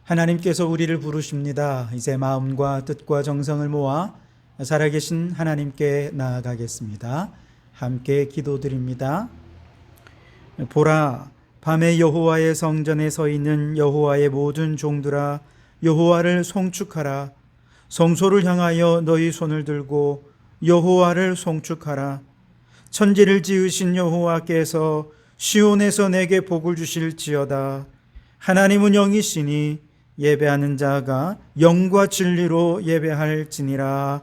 하나님께서 우리를 부르십니다. 이제 마음과 뜻과 정성을 모아 살아계신 하나님께 나아가겠습니다. 함께 기도드립니다. 보라, 밤에 여호와의 성전에 서 있는 여호와의 모든 종들아, 여호와를 송축하라. 성소를 향하여 너희 손을 들고 여호와를 송축하라. 천지를 지으신 여호와께서 시온에서 내게 복을 주실지어다. 하나님은 영이시니 예배하는 자가 영과 진리로 예배할지니라.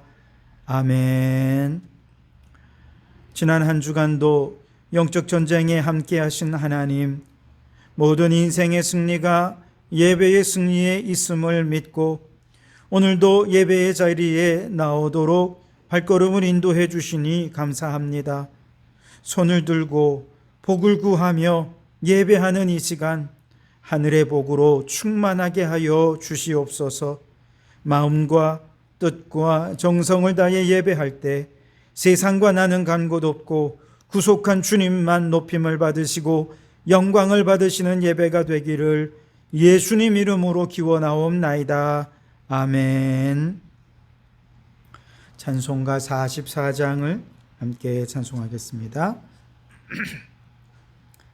아멘. 지난 한 주간도 영적 전쟁에 함께 하신 하나님, 모든 인생의 승리가 예배의 승리에 있음을 믿고 오늘도 예배의 자리에 나오도록 발걸음을 인도해 주시니 감사합니다. 손을 들고 복을 구하며 예배하는 이 시간, 하늘의 복으로 충만하게 하여 주시옵소서. 마음과 뜻과 정성을 다해 예배할 때 세상과 나는 간 곳 없고 구속한 주님만 높임을 받으시고 영광을 받으시는 예배가 되기를 예수님 이름으로 기원하옵나이다. 아멘. 찬송가 44장을 함께 찬송하겠습니다.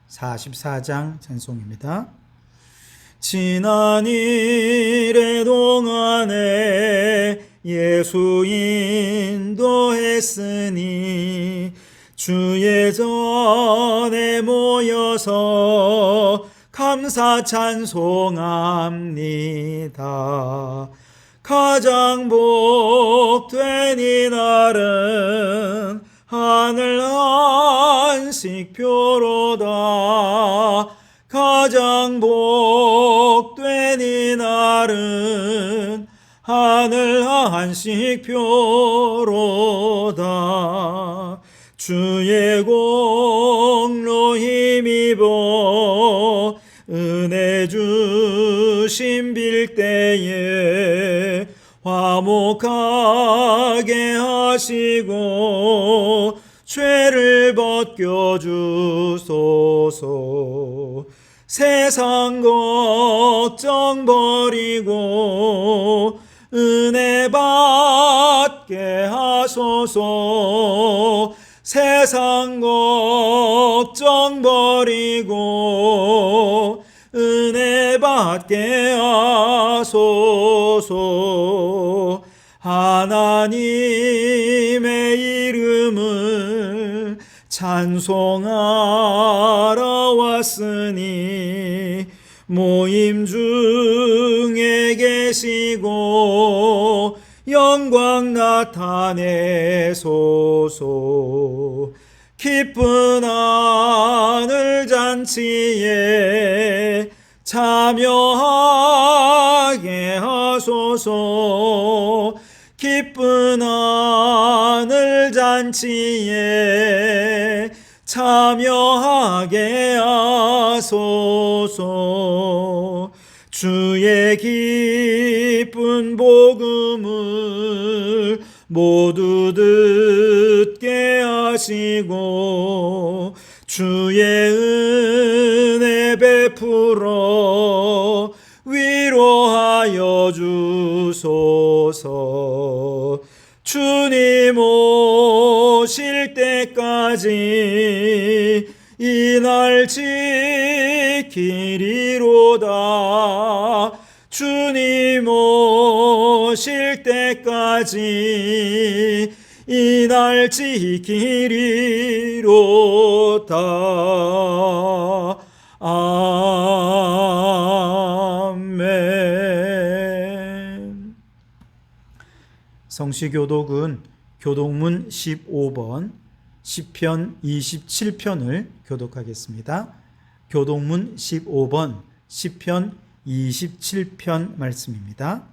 44장 찬송입니다. 지난 일의 동안에 예수 인도했으니 주의 전에 모여서 감사 찬송합니다. 가장 복된 이날은 하늘 안식표로다. 가장 복된 이날은 하늘 안식표로다. 주의 공로 힘입어 은혜 주심 빌 때에 화목하게 하시고 죄를 벗겨주소서. 세상 걱정 버리고 은혜 받게 하소서. 세상 걱정 버리고 은혜 받게 하소서. 하나님의 이름을 찬송하러 왔으니 모임 중에 계시고 영광 나타내소서. 기쁜 하늘 잔치에 참여하게 하소서. 기쁜 하늘 잔치에 참여하게 하소서. 주의 기쁜 복음을 모두 듣게 하시고 주의 은혜 베풀어 위로하여 주소서. 주님 오실 때까지 이 날 지키리로다. 주님 오실 때까지 이 날 지키리로다. 아멘. 성시교독은 교독문 15번, 시편 27편을 교독하겠습니다. 교독문 15번, 시편 27편 말씀입니다.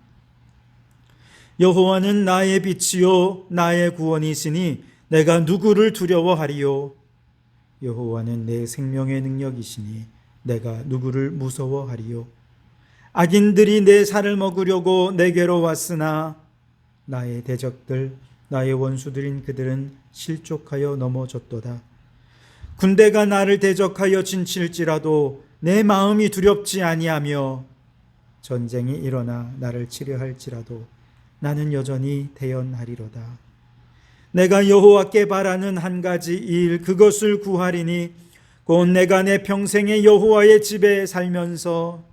여호와는 나의 빛이요 나의 구원이시니 내가 누구를 두려워하리요. 여호와는 내 생명의 능력이시니 내가 누구를 무서워하리요. 악인들이 내 살을 먹으려고 내게로 왔으나 나의 대적들 나의 원수들인 그들은 실족하여 넘어졌도다. 군대가 나를 대적하여 진칠지라도 내 마음이 두렵지 아니하며 전쟁이 일어나 나를 치려할지라도 나는 여전히 대언하리로다. 내가 여호와께 바라는 한 가지 일, 그것을 구하리니 곧 내가 내 평생에 여호와의 집에 살면서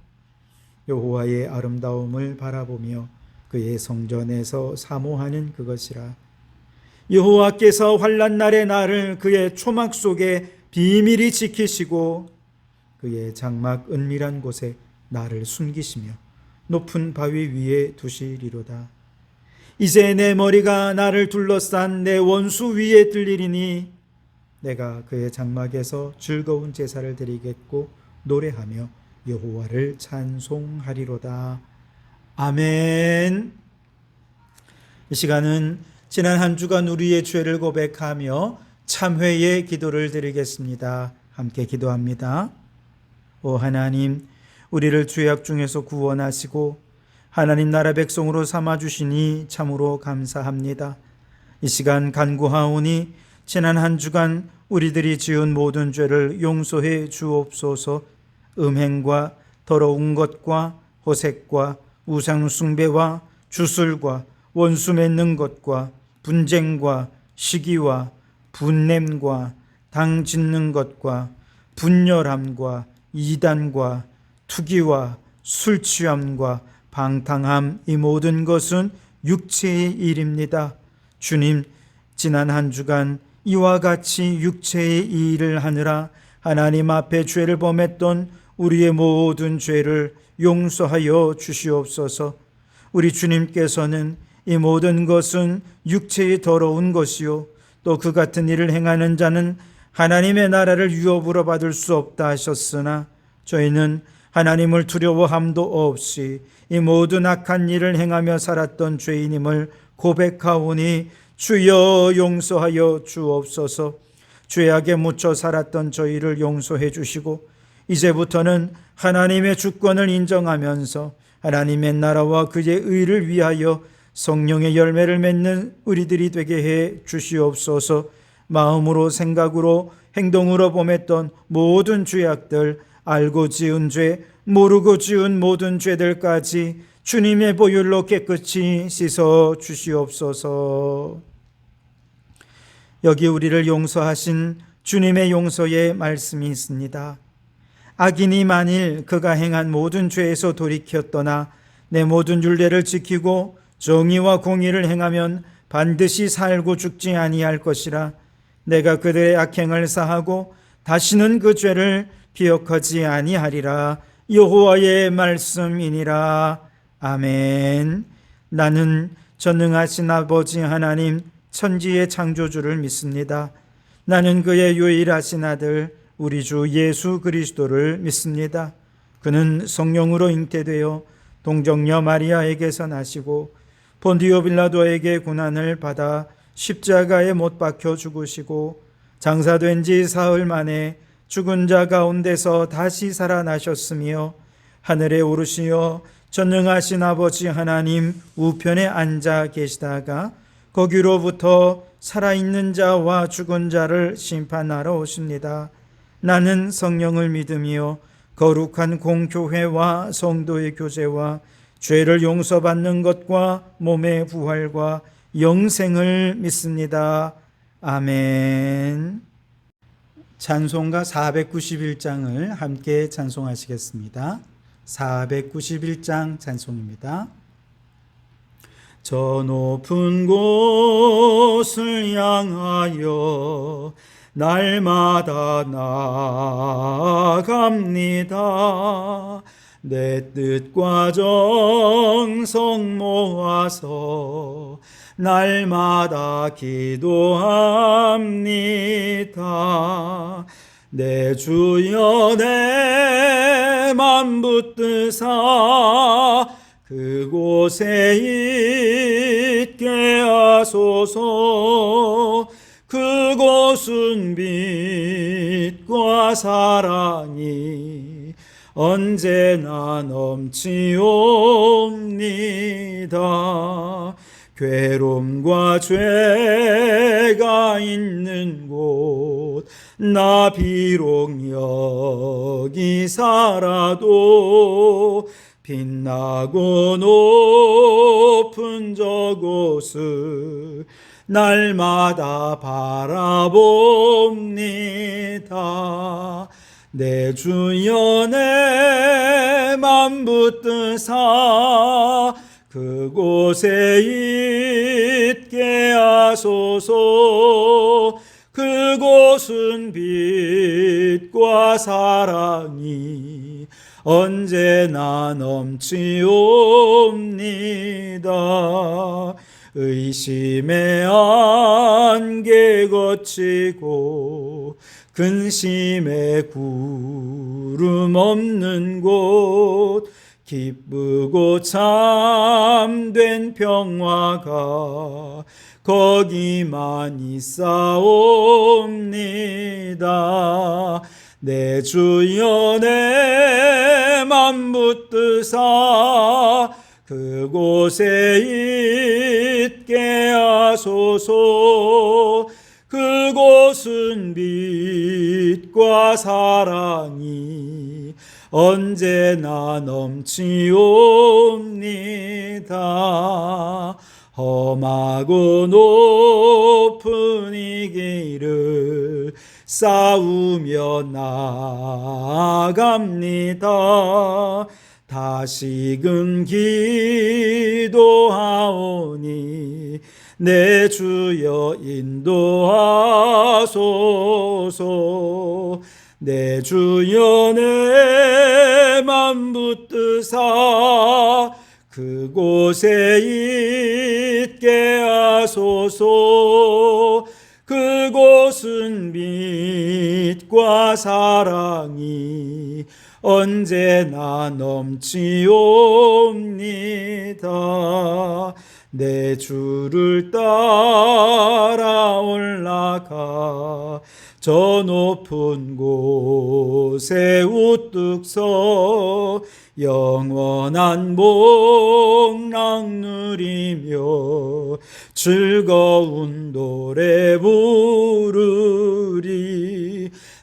여호와의 아름다움을 바라보며 그의 성전에서 사모하는 그것이라. 여호와께서 환난 날에 나를 그의 초막 속에 비밀히 지키시고 그의 장막 은밀한 곳에 나를 숨기시며 높은 바위 위에 두시리로다. 이제 내 머리가 나를 둘러싼 내 원수 위에 들리리니 내가 그의 장막에서 즐거운 제사를 드리겠고 노래하며 여호와를 찬송하리로다. 아멘. 이 시간은 지난 한 주간 우리의 죄를 고백하며 참회의 기도를 드리겠습니다. 함께 기도합니다. 오 하나님, 우리를 죄악 중에서 구원하시고 하나님 나라 백성으로 삼아주시니 참으로 감사합니다. 이 시간 간구하오니 지난 한 주간 우리들이 지은 모든 죄를 용서해 주옵소서. 음행과 더러운 것과 호색과 우상 숭배와 주술과 원수 맺는 것과 분쟁과 시기와 분냄과 당 짓는 것과 분열함과 이단과 투기와 술 취함과 방탕함, 이 모든 것은 육체의 일입니다. 주님, 지난 한 주간 이와 같이 육체의 일을 하느라 하나님 앞에 죄를 범했던 우리의 모든 죄를 용서하여 주시옵소서. 우리 주님께서는 이 모든 것은 육체의 더러운 것이요 또 그 같은 일을 행하는 자는 하나님의 나라를 유업으로 받을 수 없다 하셨으나 저희는 하나님을 두려워함도 없이 이 모든 악한 일을 행하며 살았던 죄인임을 고백하오니 주여 용서하여 주옵소서. 죄악에 묻혀 살았던 저희를 용서해 주시고 이제부터는 하나님의 주권을 인정하면서 하나님의 나라와 그의 의를 위하여 성령의 열매를 맺는 우리들이 되게 해 주시옵소서. 마음으로 생각으로 행동으로 범했던 모든 죄악들, 알고 지은 죄, 모르고 지은 모든 죄들까지 주님의 보혈로 깨끗이 씻어 주시옵소서. 여기 우리를 용서하신 주님의 용서의 말씀이 있습니다. 악인이 만일 그가 행한 모든 죄에서 돌이켜 떠나 내 모든 율례를 지키고 정의와 공의를 행하면 반드시 살고 죽지 아니할 것이라. 내가 그들의 악행을 사하고 다시는 그 죄를 기억하지 아니하리라. 여호와의 말씀이니라. 아멘. 나는 전능하신 아버지 하나님 천지의 창조주를 믿습니다. 나는 그의 유일하신 아들 우리 주 예수 그리스도를 믿습니다. 그는 성령으로 잉태되어 동정녀 마리아에게서 나시고 본디오 빌라도에게 고난을 받아 십자가에 못 박혀 죽으시고 장사된 지 사흘 만에 죽은 자 가운데서 다시 살아나셨으며 하늘에 오르시어 전능하신 아버지 하나님 우편에 앉아 계시다가 거기로부터 살아있는 자와 죽은 자를 심판하러 오십니다. 나는 성령을 믿으며 거룩한 공교회와 성도의 교제와 죄를 용서받는 것과 몸의 부활과 영생을 믿습니다. 아멘. 찬송가 491장을 함께 찬송하시겠습니다. 491장 찬송입니다. 저 높은 곳을 향하여 날마다 나아갑니다. 내 뜻과 정성 모아서 날마다 기도합니다. 내 주여 내 맘 붙드사 그곳에 있게 하소서. 그곳은 빛과 사랑이 언제나 넘치옵니다. 괴로움과 죄가 있는 곳 나 비록 여기 살아도 빛나고 높은 저곳을 날마다 바라봅니다. 내 주여 내 맘 붙드사 그곳에 있게 하소서. 그곳은 빛과 사랑이 언제나 넘치옵니다. 의심의 안개 거치고 근심의 구름 없는 곳, 기쁘고 참된 평화가 거기만 있사옵니다. 내 주여 내 맘 붙드사 그곳에 있게 하소서. 그곳은 빛과 사랑이 언제나 넘치옵니다. 험하고 높은 이 길을 싸우며 나아갑니다. 다시금 기도하오니 내 주여 인도하소서. 내 주여 내 맘 붙드사 그곳에 있게 하소서. 그곳은 빛과 사랑이 언제나 넘치옵니다. 내 주를 따라 올라가 저 높은 곳에 우뚝 서 영원한 복락 누리며 즐거운 노래 부르리.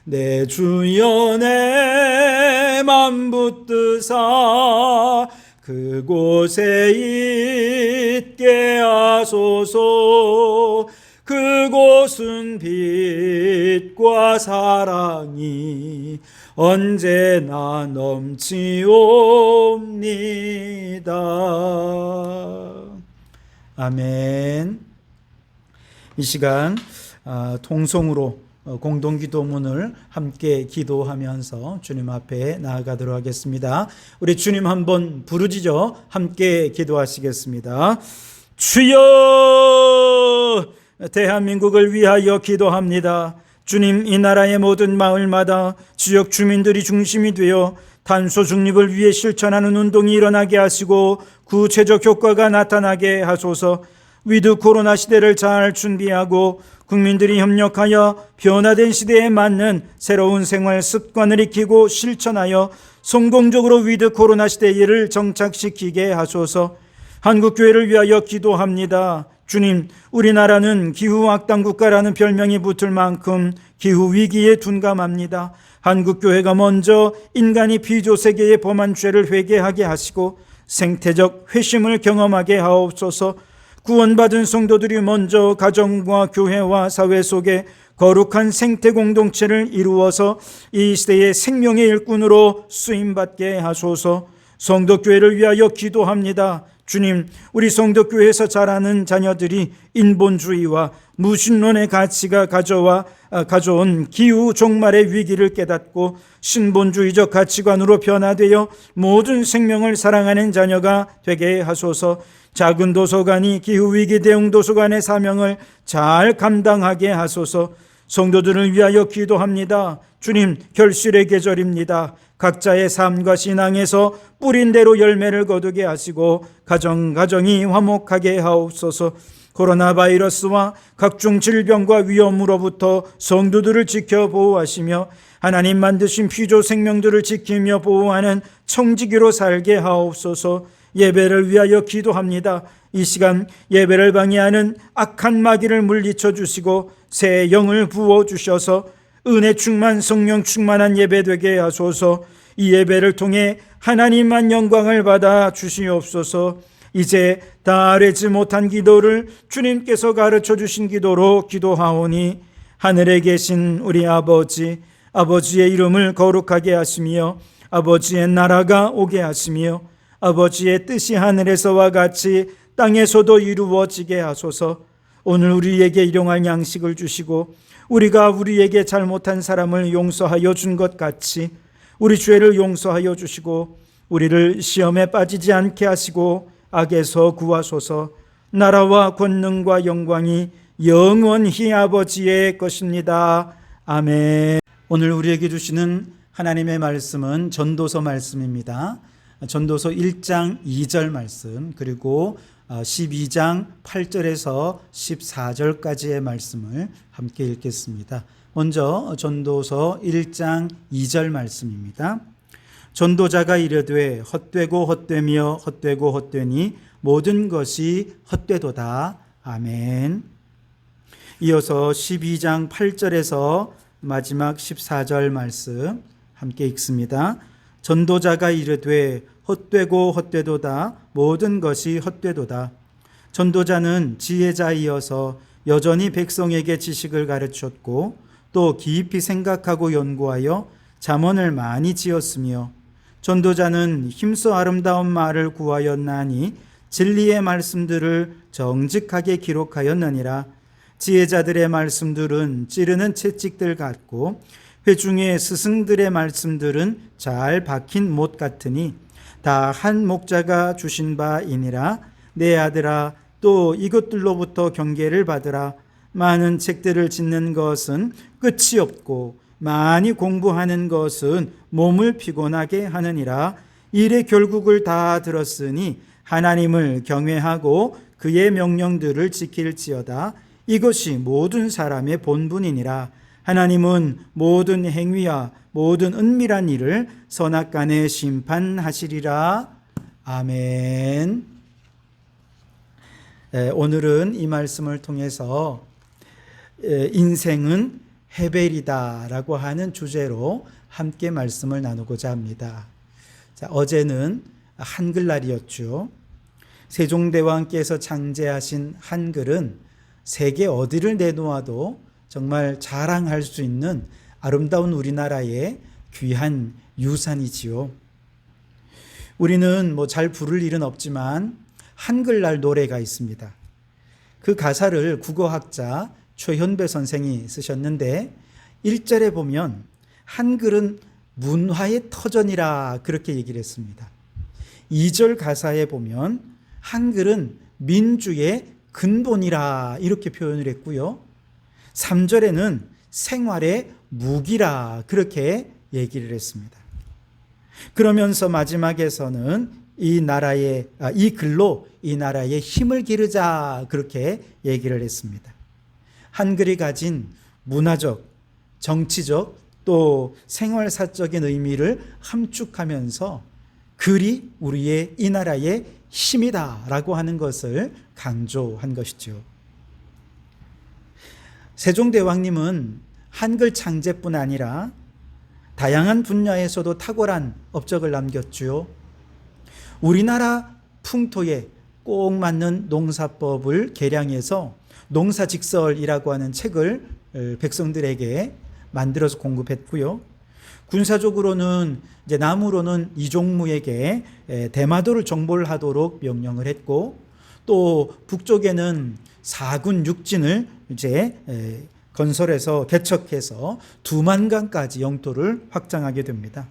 내 주여 내 맘 붙드사 그곳에 있게 하소서. 그곳은 빛과 사랑이 언제나 넘치옵니다. 아멘. 이 시간 통성으로 공동기도문을 함께 기도하면서 주님 앞에 나아가도록 하겠습니다. 우리 주님 한번 부르짖어 함께 기도하시겠습니다. 주여, 대한민국을 위하여 기도합니다. 주님, 이 나라의 모든 마을마다 지역 주민들이 중심이 되어 탄소 중립을 위해 실천하는 운동이 일어나게 하시고 구체적 효과가 나타나게 하소서. 위드 코로나 시대를 잘 준비하고 국민들이 협력하여 변화된 시대에 맞는 새로운 생활 습관을 익히고 실천하여 성공적으로 위드 코로나 시대를 정착시키게 하소서. 한국교회를 위하여 기도합니다. 주님, 우리나라는 기후악당 국가라는 별명이 붙을 만큼 기후위기에 둔감합니다. 한국교회가 먼저 인간이 피조세계의 범한 죄를 회개하게 하시고 생태적 회심을 경험하게 하옵소서. 구원받은 성도들이 먼저 가정과 교회와 사회 속에 거룩한 생태 공동체를 이루어서 이 시대의 생명의 일꾼으로 쓰임받게 하소서. 성도교회를 위하여 기도합니다. 주님, 우리 성도교회에서 자라는 자녀들이 인본주의와 무신론의 가치가 가져온 기후 종말의 위기를 깨닫고 신본주의적 가치관으로 변화되어 모든 생명을 사랑하는 자녀가 되게 하소서. 작은 도서관이 기후위기 대응 도서관의 사명을 잘 감당하게 하소서. 성도들을 위하여 기도합니다. 주님, 결실의 계절입니다. 각자의 삶과 신앙에서 뿌린 대로 열매를 거두게 하시고 가정이 화목하게 하옵소서. 코로나 바이러스와 각종 질병과 위험으로부터 성도들을 지켜 보호하시며 하나님 만드신 피조 생명들을 지키며 보호하는 청지기로 살게 하옵소서. 예배를 위하여 기도합니다. 이 시간 예배를 방해하는 악한 마귀를 물리쳐 주시고 새 영을 부어 주셔서 은혜 충만 성령 충만한 예배 되게 하소서. 이 예배를 통해 하나님만 영광을 받아 주시옵소서. 이제 다 아뢰지 못한 기도를 주님께서 가르쳐 주신 기도로 기도하오니 하늘에 계신 우리 아버지, 아버지의 이름을 거룩하게 하시며 아버지의 나라가 오게 하시며 아버지의 뜻이 하늘에서와 같이 땅에서도 이루어지게 하소서. 오늘 우리에게 일용할 양식을 주시고 우리가 우리에게 잘못한 사람을 용서하여 준 것 같이 우리 죄를 용서하여 주시고 우리를 시험에 빠지지 않게 하시고 악에서 구하소서. 나라와 권능과 영광이 영원히 아버지의 것입니다. 아멘. 오늘 우리에게 주시는 하나님의 말씀은 전도서 말씀입니다. 전도서 1장 2절 말씀, 그리고 12장 8절에서 14절까지의 말씀을 함께 읽겠습니다. 먼저 전도서 1장 2절 말씀입니다. 전도자가 이르되 헛되고 헛되며 헛되고 헛되니 모든 것이 헛되도다. 아멘. 이어서 12장 8절에서 마지막 14절 말씀 함께 읽습니다. 전도자가 이르되 헛되고 헛되도다. 모든 것이 헛되도다. 전도자는 지혜자이어서 여전히 백성에게 지식을 가르쳤고 또 깊이 생각하고 연구하여 잠언을 많이 지었으며 전도자는 힘써 아름다운 말을 구하였나니 진리의 말씀들을 정직하게 기록하였느니라. 지혜자들의 말씀들은 찌르는 채찍들 같고 회중의 스승들의 말씀들은 잘 박힌 못 같으니 다 한 목자가 주신 바이니라. 내 아들아, 또 이것들로부터 경계를 받으라. 많은 책들을 짓는 것은 끝이 없고 많이 공부하는 것은 몸을 피곤하게 하느니라. 일의 결국을 다 들었으니 하나님을 경외하고 그의 명령들을 지킬지어다. 이것이 모든 사람의 본분이니라. 하나님은 모든 행위와 모든 은밀한 일을 선악간에 심판하시리라. 아멘. 오늘은 이 말씀을 통해서 인생은 헤벨이다라고 하는 주제로 함께 말씀을 나누고자 합니다. 자, 어제는 한글날이었죠. 세종대왕께서 창제하신 한글은 세계 어디를 내놓아도 정말 자랑할 수 있는 아름다운 우리나라의 귀한 유산이지요. 우리는 잘 부를 일은 없지만 한글날 노래가 있습니다. 그 가사를 국어학자 최현배 선생이 쓰셨는데 1절에 보면 한글은 문화의 터전이라 그렇게 얘기를 했습니다. 2절 가사에 보면 한글은 민주의 근본이라 이렇게 표현을 했고요. 3절에는 생활의 무기라 그렇게 얘기를 했습니다. 그러면서 마지막에서는 이 글로 이 나라의 힘을 기르자 그렇게 얘기를 했습니다. 한글이 가진 문화적, 정치적 또 생활사적인 의미를 함축하면서 글이 우리의 이 나라의 힘이다라고 하는 것을 강조한 것이죠. 세종대왕님은 한글 창제뿐 아니라 다양한 분야에서도 탁월한 업적을 남겼죠. 우리나라 풍토에 꼭 맞는 농사법을 개량해서 농사직설이라고 하는 책을 백성들에게 만들어서 공급했고요. 군사적으로는 이제 남으로는 이종무에게 대마도를 정벌 하도록 명령을 했고, 또 북쪽에는 4군 6진을 이제 건설해서 개척해서 두만강까지 영토를 확장하게 됩니다.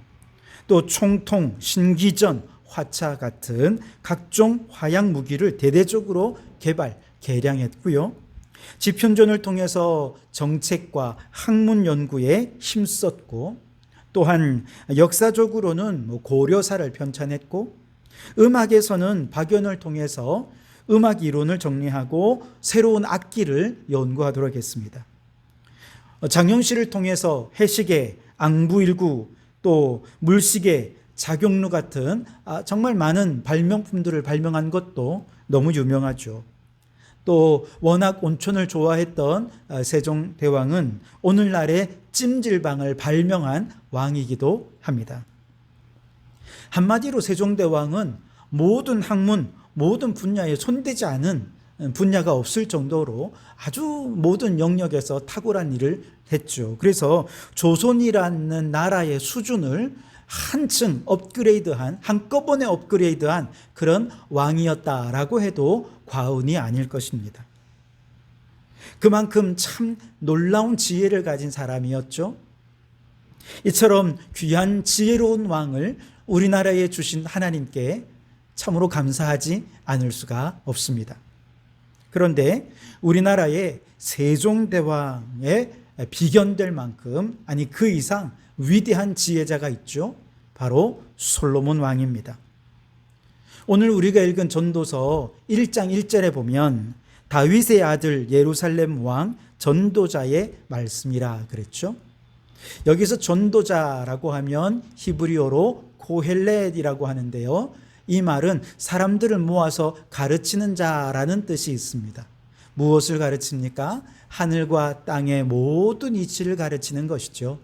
또 총통, 신기전, 화차 같은 각종 화약 무기를 대대적으로 개량했고요. 집현전을 통해서 정책과 학문 연구에 힘썼고, 또한 역사적으로는 고려사를 편찬했고, 음악에서는 박연을 통해서 음악 이론을 정리하고 새로운 악기를 연구하도록 했습니다. 장영실을 통해서 해시계, 앙부일구, 또 물시계, 작용루 같은 정말 많은 발명품들을 발명한 것도 너무 유명하죠. 또 워낙 온천을 좋아했던 세종대왕은 오늘날의 찜질방을 발명한 왕이기도 합니다. 한마디로 세종대왕은 모든 학문, 모든 분야에 손대지 않은 분야가 없을 정도로 아주 모든 영역에서 탁월한 일을 했죠. 그래서 조선이라는 나라의 수준을 한층 업그레이드한, 한꺼번에 업그레이드한 그런 왕이었다라고 해도 과언이 아닐 것입니다. 그만큼 참 놀라운 지혜를 가진 사람이었죠. 이처럼 귀한 지혜로운 왕을 우리나라에 주신 하나님께 참으로 감사하지 않을 수가 없습니다. 그런데 우리나라의 세종대왕에 비견될 만큼, 아니 그 이상 위대한 지혜자가 있죠. 바로 솔로몬 왕입니다. 오늘 우리가 읽은 전도서 1장 1절에 보면 다윗의 아들 예루살렘 왕 전도자의 말씀이라 그랬죠. 여기서 전도자라고 하면 히브리어로 고헬렛이라고 하는데요. 이 말은 사람들을 모아서 가르치는 자라는 뜻이 있습니다. 무엇을 가르칩니까? 하늘과 땅의 모든 이치를 가르치는 것이죠.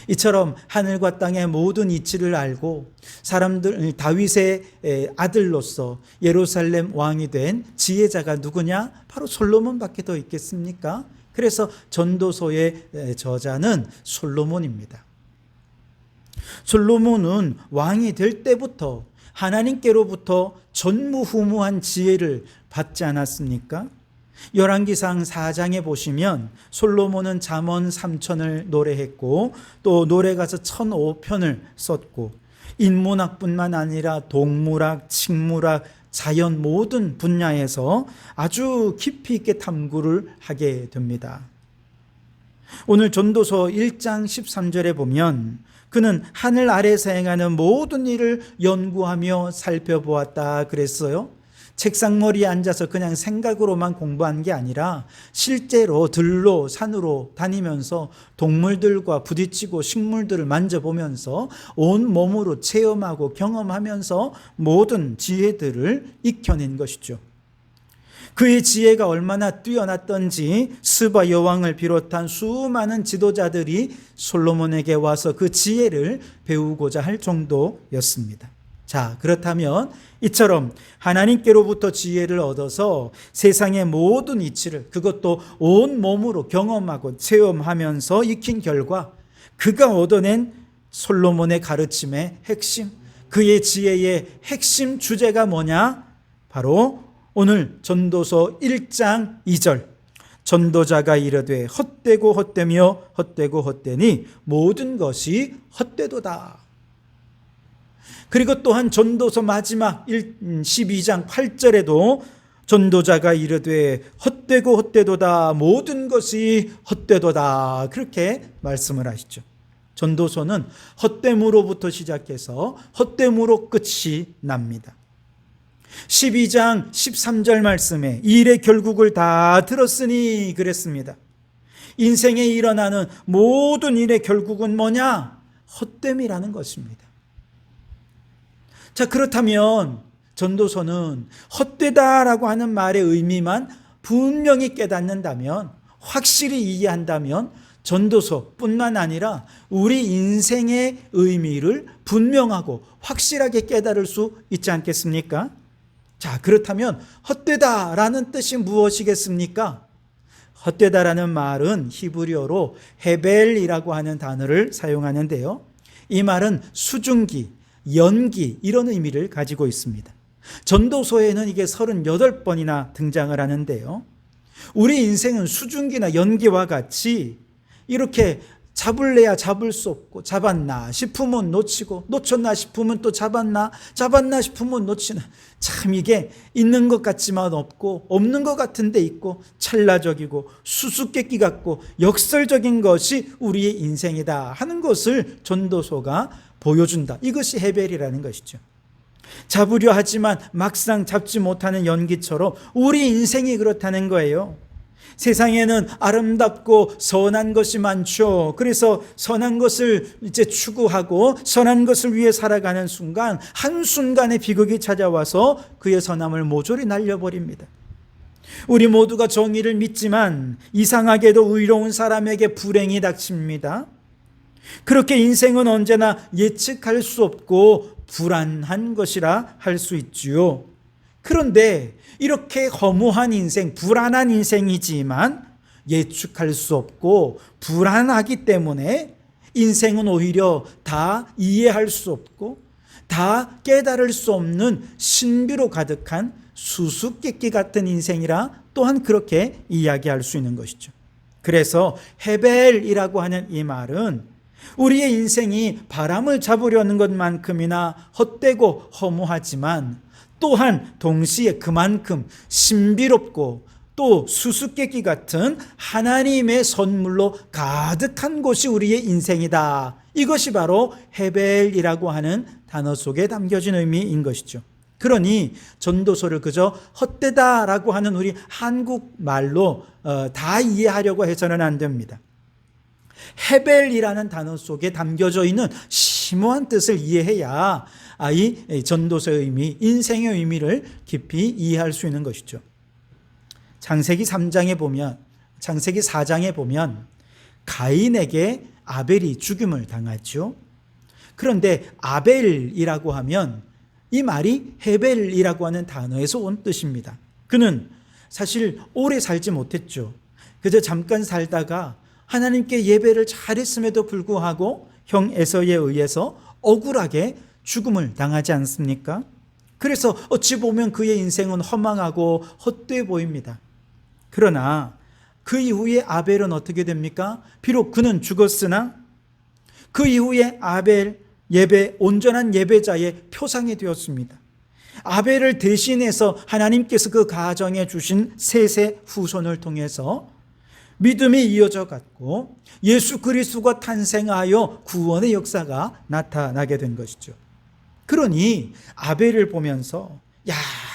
이처럼 하늘과 땅의 모든 이치를 알고 사람들, 다윗의 아들로서 예루살렘 왕이 된 지혜자가 누구냐? 바로 솔로몬밖에 더 있겠습니까? 그래서 전도서의 저자는 솔로몬입니다. 솔로몬은 왕이 될 때부터 하나님께로부터 전무후무한 지혜를 받지 않았습니까? 열왕기상 4장에 보시면 솔로몬은 잠언 3천을 노래했고 또 노래가서 1005편을 썼고 인문학뿐만 아니라 동물학, 식물학, 자연 모든 분야에서 아주 깊이 있게 탐구를 하게 됩니다. 오늘 전도서 1장 13절에 보면 그는 하늘 아래에서 행하는 모든 일을 연구하며 살펴보았다 그랬어요. 책상머리에 앉아서 그냥 생각으로만 공부한 게 아니라 실제로 들로 산으로 다니면서 동물들과 부딪히고 식물들을 만져보면서 온 몸으로 체험하고 경험하면서 모든 지혜들을 익혀낸 것이죠. 그의 지혜가 얼마나 뛰어났던지 스바 여왕을 비롯한 수많은 지도자들이 솔로몬에게 와서 그 지혜를 배우고자 할 정도였습니다. 자, 그렇다면 이처럼 하나님께로부터 지혜를 얻어서 세상의 모든 이치를 그것도 온 몸으로 경험하고 체험하면서 익힌 결과 그가 얻어낸 솔로몬의 가르침의 핵심, 그의 지혜의 핵심 주제가 뭐냐? 바로 오늘 전도서 1장 2절 전도자가 이르되 헛되고 헛되며 헛되고 헛되니 모든 것이 헛되도다. 그리고 또한 전도서 마지막 12장 8절에도 전도자가 이르되 헛되고 헛되도다 모든 것이 헛되도다 그렇게 말씀을 하시죠. 전도서는 헛됨으로부터 시작해서 헛됨으로 끝이 납니다. 12장 13절 말씀에 일의 결국을 다 들었으니 그랬습니다. 인생에 일어나는 모든 일의 결국은 뭐냐? 헛됨이라는 것입니다. 자, 그렇다면 전도서는 헛되다라고 하는 말의 의미만 분명히 깨닫는다면, 확실히 이해한다면 전도서뿐만 아니라 우리 인생의 의미를 분명하고 확실하게 깨달을 수 있지 않겠습니까? 자, 그렇다면 헛되다라는 뜻이 무엇이겠습니까? 헛되다라는 말은 히브리어로 헤벨이라고 하는 단어를 사용하는데요. 이 말은 수증기, 연기 이런 의미를 가지고 있습니다. 전도서에는 이게 38번이나 등장을 하는데요. 우리 인생은 수증기나 연기와 같이 이렇게 잡을래야 잡을 수 없고 잡았나 싶으면 놓치고 놓쳤나 싶으면 또 잡았나 싶으면 놓치는, 참 이게 있는 것 같지만 없고 없는 것 같은데 있고 찰나적이고 수수께끼 같고 역설적인 것이 우리의 인생이다 하는 것을 전도서가 보여준다. 이것이 헤벨이라는 것이죠. 잡으려 하지만 막상 잡지 못하는 연기처럼 우리 인생이 그렇다는 거예요. 세상에는 아름답고 선한 것이 많죠. 그래서 선한 것을 이제 추구하고 선한 것을 위해 살아가는 순간 한순간에 비극이 찾아와서 그의 선함을 모조리 날려버립니다. 우리 모두가 정의를 믿지만 이상하게도 의로운 사람에게 불행이 닥칩니다. 그렇게 인생은 언제나 예측할 수 없고 불안한 것이라 할 수 있지요. 그런데 이렇게 허무한 인생, 불안한 인생이지만 예측할 수 없고 불안하기 때문에 인생은 오히려 다 이해할 수 없고 다 깨달을 수 없는 신비로 가득한 수수께끼 같은 인생이라 또한 그렇게 이야기할 수 있는 것이죠. 그래서 헤벨이라고 하는 이 말은 우리의 인생이 바람을 잡으려는 것만큼이나 헛되고 허무하지만 또한 동시에 그만큼 신비롭고 또 수수께끼 같은 하나님의 선물로 가득한 곳이 우리의 인생이다. 이것이 바로 헤벨이라고 하는 단어 속에 담겨진 의미인 것이죠. 그러니 전도서를 그저 헛되다라고 하는 우리 한국말로 다 이해하려고 해서는 안 됩니다. 헤벨이라는 단어 속에 담겨져 있는 심오한 뜻을 이해해야 이 전도서의 의미, 인생의 의미를 깊이 이해할 수 있는 것이죠. 창세기 4장에 보면 가인에게 아벨이 죽임을 당하죠. 그런데 아벨이라고 하면 이 말이 헤벨이라고 하는 단어에서 온 뜻입니다. 그는 사실 오래 살지 못했죠. 그저 잠깐 살다가 하나님께 예배를 잘했음에도 불구하고 형 에서에 의해서 억울하게 죽음을 당하지 않습니까? 그래서 어찌 보면 그의 인생은 허망하고 헛되어 보입니다. 그러나 그 이후에 아벨은 어떻게 됩니까? 비록 그는 죽었으나 그 이후에 아벨 온전한 예배자의 표상이 되었습니다. 아벨을 대신해서 하나님께서 그 가정에 주신 셋의 후손을 통해서 믿음이 이어져 갔고 예수 그리스도가 탄생하여 구원의 역사가 나타나게 된 것이죠. 그러니 아벨을 보면서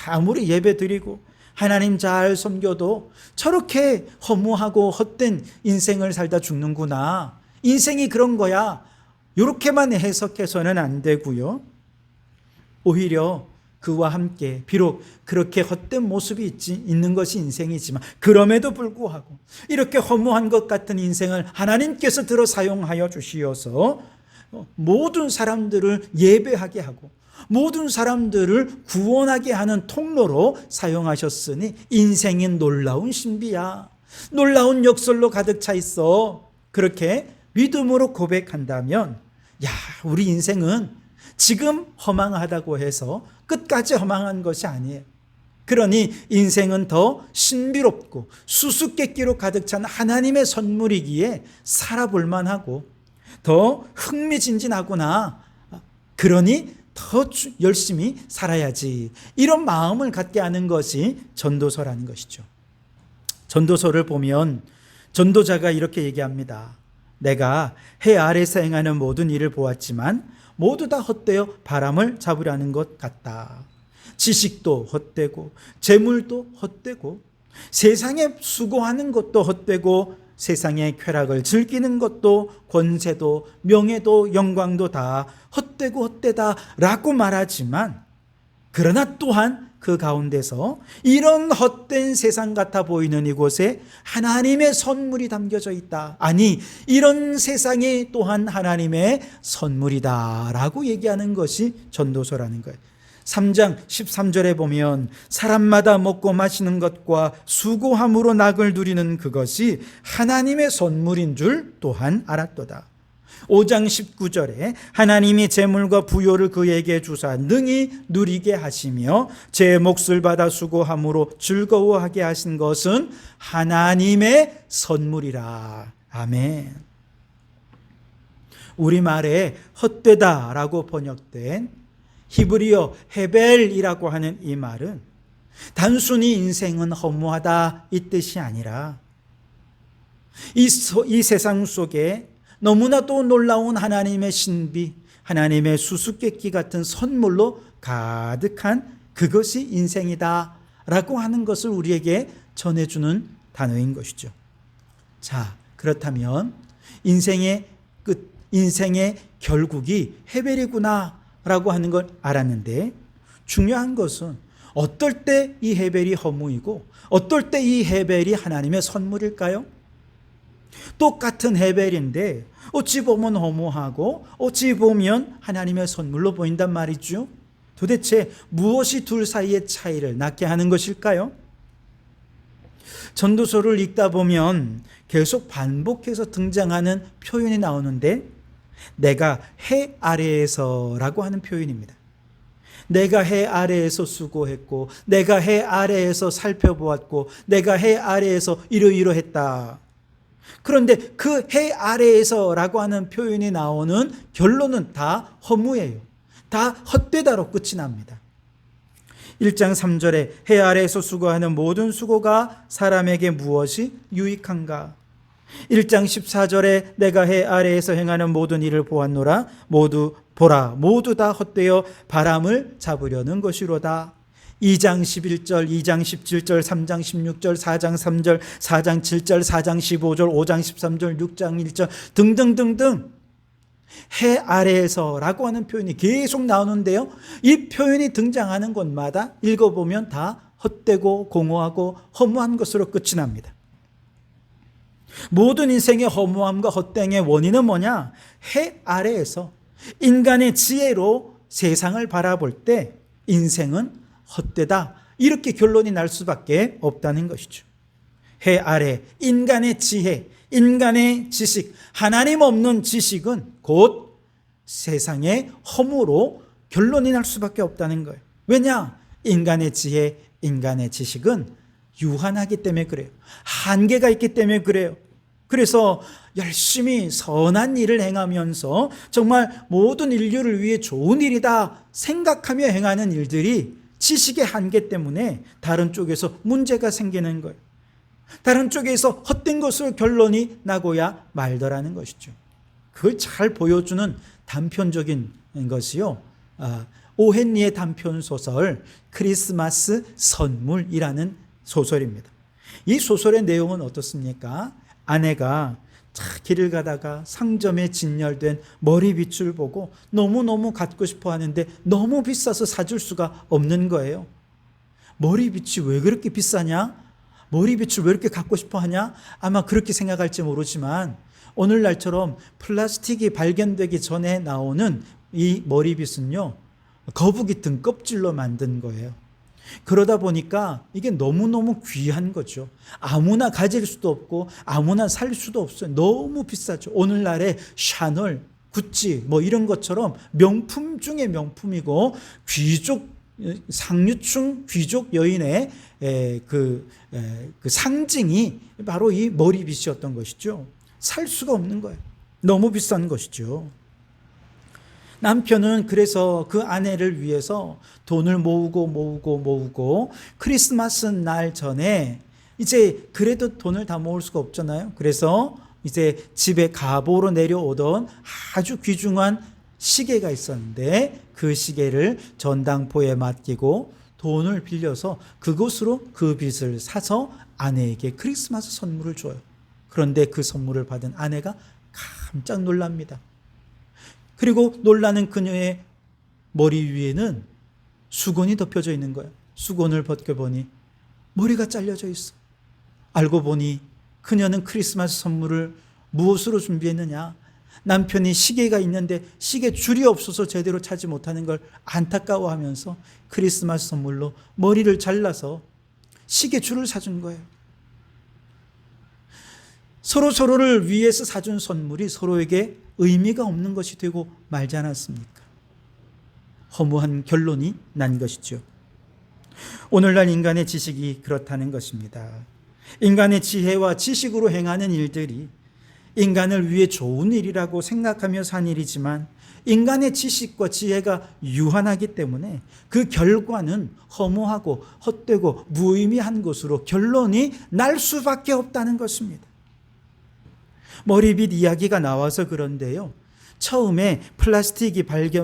아무리 예배 드리고 하나님 잘 섬겨도 저렇게 허무하고 헛된 인생을 살다 죽는구나. 인생이 그런 거야. 이렇게만 해석해서는 안 되고요. 오히려 그와 함께 비록 그렇게 헛된 모습이 있는 것이 인생이지만 그럼에도 불구하고 이렇게 허무한 것 같은 인생을 하나님께서 들어 사용하여 주시어서 모든 사람들을 예배하게 하고 모든 사람들을 구원하게 하는 통로로 사용하셨으니 인생인 놀라운 신비야. 놀라운 역설로 가득 차 있어. 그렇게 믿음으로 고백한다면 우리 인생은 지금 허망하다고 해서 끝까지 허망한 것이 아니에요. 그러니 인생은 더 신비롭고 수수께끼로 가득 찬 하나님의 선물이기에 살아볼 만하고 더 흥미진진하구나. 그러니 더 열심히 살아야지. 이런 마음을 갖게 하는 것이 전도서라는 것이죠. 전도서를 보면 전도자가 이렇게 얘기합니다. 내가 해 아래서 행하는 모든 일을 보았지만 모두 다 헛되어 바람을 잡으려는 것 같다. 지식도 헛되고 재물도 헛되고 세상에 수고하는 것도 헛되고 세상의 쾌락을 즐기는 것도 권세도 명예도 영광도 다 헛되고 헛되다라고 말하지만 그러나 또한 그 가운데서 이런 헛된 세상 같아 보이는 이곳에 하나님의 선물이 담겨져 있다. 아니, 이런 세상이 또한 하나님의 선물이다라고 얘기하는 것이 전도서라는 거예요. 3장 13절에 보면 사람마다 먹고 마시는 것과 수고함으로 낙을 누리는 그것이 하나님의 선물인 줄 또한 알았도다. 5장 19절에 하나님이 재물과 부요를 그에게 주사 능히 누리게 하시며 제 몫을 받아 수고함으로 즐거워하게 하신 것은 하나님의 선물이라. 아멘. 우리말에 헛되다라고 번역된 히브리어 헤벨이라고 하는 이 말은 단순히 인생은 허무하다 이 뜻이 아니라 이 세상 속에 너무나도 놀라운 하나님의 신비, 하나님의 수수께끼 같은 선물로 가득한 그것이 인생이다 라고 하는 것을 우리에게 전해주는 단어인 것이죠. 자, 그렇다면 인생의 끝, 인생의 결국이 헤벨이구나 라고 하는 걸 알았는데 중요한 것은 어떨 때 이 헤벨이 허무이고 어떨 때 이 헤벨이 하나님의 선물일까요? 똑같은 헤벨인데 어찌 보면 허무하고 어찌 보면 하나님의 선물로 보인단 말이죠. 도대체 무엇이 둘 사이의 차이를 낳게 하는 것일까요? 전도서를 읽다 보면 계속 반복해서 등장하는 표현이 나오는데 내가 해 아래에서라고 하는 표현입니다. 내가 해 아래에서 수고했고 내가 해 아래에서 살펴보았고 내가 해 아래에서 이러이러했다. 그런데 그 해 아래에서라고 하는 표현이 나오는 결론은 다 허무예요. 다 헛되다로 끝이 납니다. 1장 3절에 해 아래에서 수고하는 모든 수고가 사람에게 무엇이 유익한가? 1장 14절에 내가 해 아래에서 행하는 모든 일을 보았노라. 모두 보라. 모두 다 헛되어 바람을 잡으려는 것이로다. 2장 11절, 2장 17절, 3장 16절, 4장 3절, 4장 7절, 4장 15절, 5장 13절, 6장 1절 등등등등 해 아래에서라고 하는 표현이 계속 나오는데요. 이 표현이 등장하는 곳마다 읽어보면 다 헛되고 공허하고 허무한 것으로 끝이 납니다. 모든 인생의 허무함과 헛됨의 원인은 뭐냐? 해 아래에서 인간의 지혜로 세상을 바라볼 때 인생은 헛되다. 이렇게 결론이 날 수밖에 없다는 것이죠. 해 아래 인간의 지혜, 인간의 지식, 하나님 없는 지식은 곧 세상의 허무로 결론이 날 수밖에 없다는 거예요. 왜냐? 인간의 지혜, 인간의 지식은 유한하기 때문에 그래요. 한계가 있기 때문에 그래요. 그래서 열심히 선한 일을 행하면서 정말 모든 인류를 위해 좋은 일이다 생각하며 행하는 일들이 지식의 한계 때문에 다른 쪽에서 문제가 생기는 거예요. 다른 쪽에서 헛된 것으로 결론이 나고야 말더라는 것이죠. 그걸 잘 보여주는 단편적인 것이요. 오헨리의 단편 소설 크리스마스 선물이라는 소설입니다. 이 소설의 내용은 어떻습니까? 아내가 길을 가다가 상점에 진열된 머리빗을 보고 너무너무 갖고 싶어 하는데 너무 비싸서 사줄 수가 없는 거예요. 머리빗이 왜 그렇게 비싸냐? 머리빗을 왜 이렇게 갖고 싶어 하냐? 아마 그렇게 생각할지 모르지만 오늘날처럼 플라스틱이 발견되기 전에 나오는 이 머리빗은요, 거북이 등 껍질로 만든 거예요. 그러다 보니까 이게 너무너무 귀한 거죠. 아무나 가질 수도 없고 아무나 살 수도 없어요. 너무 비싸죠. 오늘날의 샤넬, 구찌 뭐 이런 것처럼 명품 중에 명품이고 귀족, 상류층 귀족 여인의 그 상징이 바로 이 머리빗이었던 것이죠. 살 수가 없는 거예요. 너무 비싼 것이죠. 남편은 그래서 그 아내를 위해서 돈을 모으고 크리스마스 날 전에 이제 그래도 돈을 다 모을 수가 없잖아요. 그래서 이제 집에 가보로 내려오던 아주 귀중한 시계가 있었는데 그 시계를 전당포에 맡기고 돈을 빌려서 그곳으로 그 빚을 사서 아내에게 크리스마스 선물을 줘요. 그런데 그 선물을 받은 아내가 깜짝 놀랍니다. 그리고 놀라는 그녀의 머리 위에는 수건이 덮여져 있는 거예요. 수건을 벗겨보니 머리가 잘려져 있어. 알고 보니 그녀는 크리스마스 선물을 무엇으로 준비했느냐? 남편이 시계가 있는데 시계 줄이 없어서 제대로 차지 못하는 걸 안타까워하면서 크리스마스 선물로 머리를 잘라서 시계 줄을 사준 거예요. 서로를 위해서 사준 선물이 서로에게 의미가 없는 것이 되고 말지 않았습니까? 허무한 결론이 난 것이죠. 오늘날 인간의 지식이 그렇다는 것입니다. 인간의 지혜와 지식으로 행하는 일들이 인간을 위해 좋은 일이라고 생각하며 산 일이지만 인간의 지식과 지혜가 유한하기 때문에 그 결과는 허무하고 헛되고 무의미한 것으로 결론이 날 수밖에 없다는 것입니다. 머리빗 이야기가 나와서 그런데요. 처음에 플라스틱이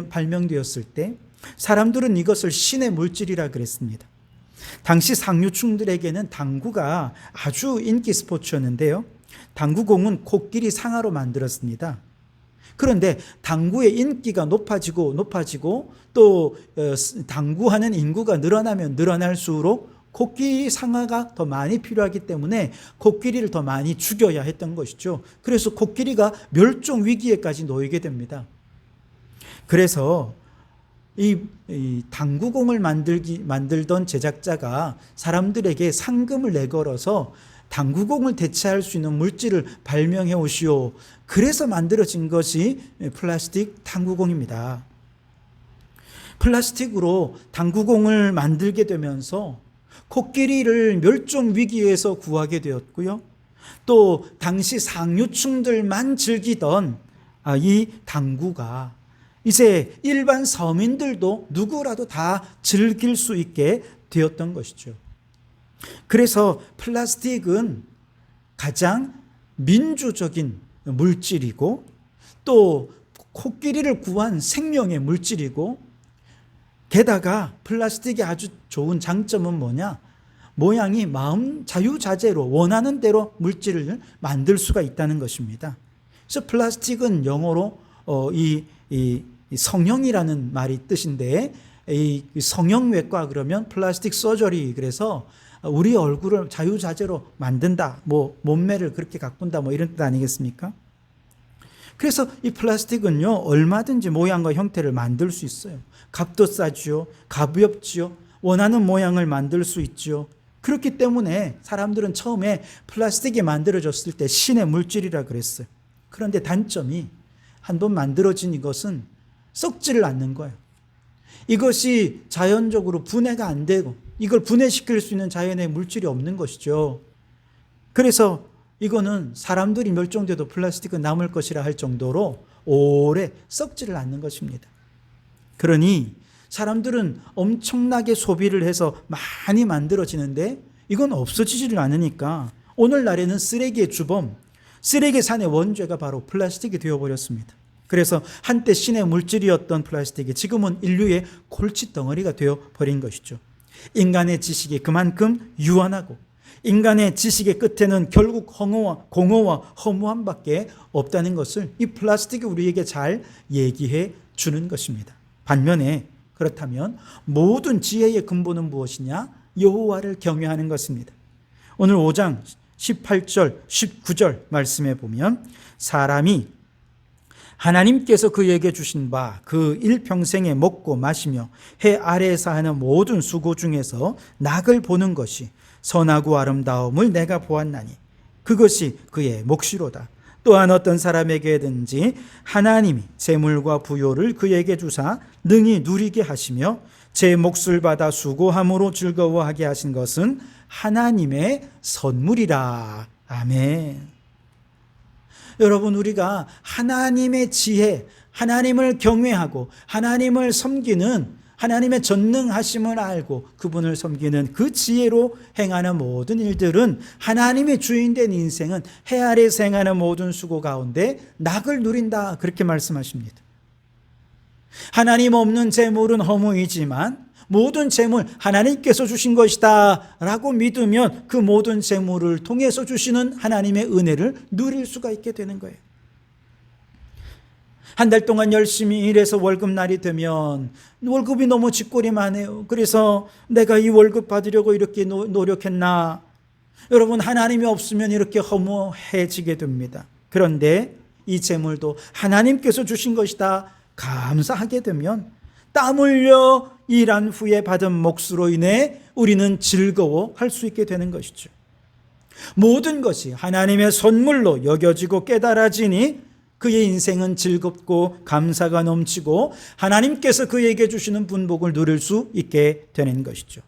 발명되었을 때 사람들은 이것을 신의 물질이라 그랬습니다. 당시 상류층들에게는 당구가 아주 인기 스포츠였는데요. 당구공은 코끼리 상아로 만들었습니다. 그런데 당구의 인기가 높아지고 또 당구하는 인구가 늘어나면 늘어날수록 코끼리 상아가 더 많이 필요하기 때문에 코끼리를 더 많이 죽여야 했던 것이죠. 그래서 코끼리가 멸종 위기에까지 놓이게 됩니다. 그래서 이 당구공을 만들던 제작자가 사람들에게 상금을 내걸어서 당구공을 대체할 수 있는 물질을 발명해 오시오. 그래서 만들어진 것이 플라스틱 당구공입니다. 플라스틱으로 당구공을 만들게 되면서 코끼리를 멸종 위기에서 구하게 되었고요. 또 당시 상류층들만 즐기던 이 당구가 이제 일반 서민들도 누구라도 다 즐길 수 있게 되었던 것이죠. 그래서 플라스틱은 가장 민주적인 물질이고 또 코끼리를 구한 생명의 물질이고 게다가 플라스틱의 아주 좋은 장점은 뭐냐? 모양이 마음 자유자재로 원하는 대로 물질을 만들 수가 있다는 것입니다. 그래서 플라스틱은 영어로 이 성형이라는 말이 뜻인데 이 성형외과 그러면 플라스틱 서저리 그래서 우리 얼굴을 자유자재로 만든다. 뭐 몸매를 그렇게 가꾼다. 뭐 이런 뜻 아니겠습니까? 그래서 이 플라스틱은요 얼마든지 모양과 형태를 만들 수 있어요. 값도 싸지요. 가볍지요. 원하는 모양을 만들 수 있죠. 그렇기 때문에 사람들은 처음에 플라스틱이 만들어졌을 때 신의 물질이라 그랬어요. 그런데 단점이 한번 만들어진 이것은 썩지를 않는 거예요. 이것이 자연적으로 분해가 안 되고 이걸 분해시킬 수 있는 자연의 물질이 없는 것이죠. 그래서 이거는 사람들이 멸종돼도 플라스틱은 남을 것이라 할 정도로 오래 썩지를 않는 것입니다. 그러니 사람들은 엄청나게 소비를 해서 많이 만들어지는데 이건 없어지지를 않으니까 오늘날에는 쓰레기의 주범, 쓰레기 산의 원죄가 바로 플라스틱이 되어버렸습니다. 그래서 한때 신의 물질이었던 플라스틱이 지금은 인류의 골칫덩어리가 되어버린 것이죠. 인간의 지식이 그만큼 유한하고 인간의 지식의 끝에는 결국 공허와 허무함밖에 없다는 것을 이 플라스틱이 우리에게 잘 얘기해 주는 것입니다. 반면에 그렇다면 모든 지혜의 근본은 무엇이냐? 여호와를 경외하는 것입니다. 오늘 5장 18절 19절 말씀에 보면 사람이 하나님께서 그에게 주신 바 그 일평생에 먹고 마시며 해 아래에서 하는 모든 수고 중에서 낙을 보는 것이 선하고 아름다움을 내가 보았나니 그것이 그의 몫이로다. 또한 어떤 사람에게든지 하나님이 재물과 부요를 그에게 주사 능히 누리게 하시며 제 몫을 받아 수고함으로 즐거워하게 하신 것은 하나님의 선물이라. 아멘. 여러분, 우리가 하나님의 지혜, 하나님을 경외하고 하나님을 섬기는 하나님의 전능하심을 알고 그분을 섬기는 그 지혜로 행하는 모든 일들은 하나님의 주인된 인생은 해 아래에서 행하는 모든 수고 가운데 낙을 누린다. 그렇게 말씀하십니다. 하나님 없는 재물은 허무이지만 모든 재물 하나님께서 주신 것이다 라고 믿으면 그 모든 재물을 통해서 주시는 하나님의 은혜를 누릴 수가 있게 되는 거예요. 한 달 동안 열심히 일해서 월급날이 되면 월급이 너무 쥐꼬리만해요. 그래서 내가 이 월급 받으려고 이렇게 노력했나? 여러분, 하나님이 없으면 이렇게 허무해지게 됩니다. 그런데 이 재물도 하나님께서 주신 것이다 감사하게 되면 땀 흘려 일한 후에 받은 몫으로 인해 우리는 즐거워할 수 있게 되는 것이죠. 모든 것이 하나님의 선물로 여겨지고 깨달아지니 그의 인생은 즐겁고 감사가 넘치고 하나님께서 그에게 주시는 분복을 누릴 수 있게 되는 것이죠.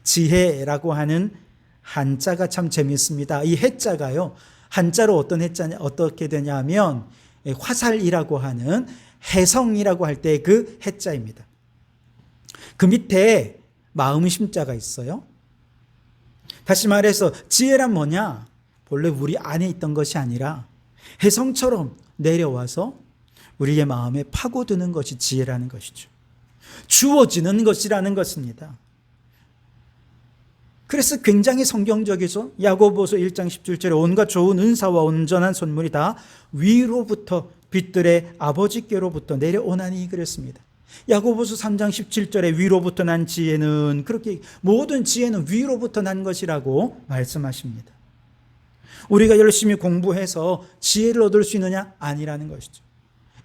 지혜라고 하는 한자가 참 재미있습니다. 이 해자가요, 한자로 어떻게 되냐면 화살이라고 하는 해성이라고 할 때 그 해자입니다. 그 밑에 마음심자가 있어요. 다시 말해서 지혜란 뭐냐? 본래 우리 안에 있던 것이 아니라 해성처럼 내려와서 우리의 마음에 파고드는 것이 지혜라는 것이죠. 주어지는 것이라는 것입니다. 그래서 굉장히 성경적이죠. 야고보서 1장 17절에 온갖 좋은 은사와 온전한 선물이 다 위로부터 빛들의 아버지께로부터 내려오나니 그랬습니다. 야고보서 3장 17절에 위로부터 난 지혜는, 그렇게 모든 지혜는 위로부터 난 것이라고 말씀하십니다. 우리가 열심히 공부해서 지혜를 얻을 수 있느냐? 아니라는 것이죠.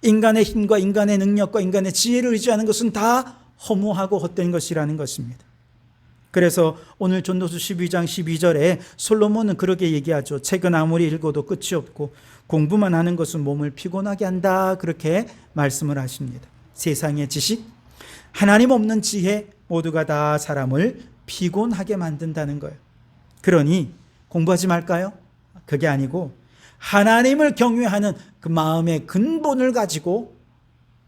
인간의 힘과 인간의 능력과 인간의 지혜를 의지하는 것은 다 허무하고 헛된 것이라는 것입니다. 그래서 오늘 전도서 12장 12절에 솔로몬은 그렇게 얘기하죠. 책은 아무리 읽어도 끝이 없고 공부만 하는 것은 몸을 피곤하게 한다, 그렇게 말씀을 하십니다. 세상의 지식, 하나님 없는 지혜 모두가 다 사람을 피곤하게 만든다는 거예요. 그러니 공부하지 말까요? 그게 아니고 하나님을 경외하는 그 마음의 근본을 가지고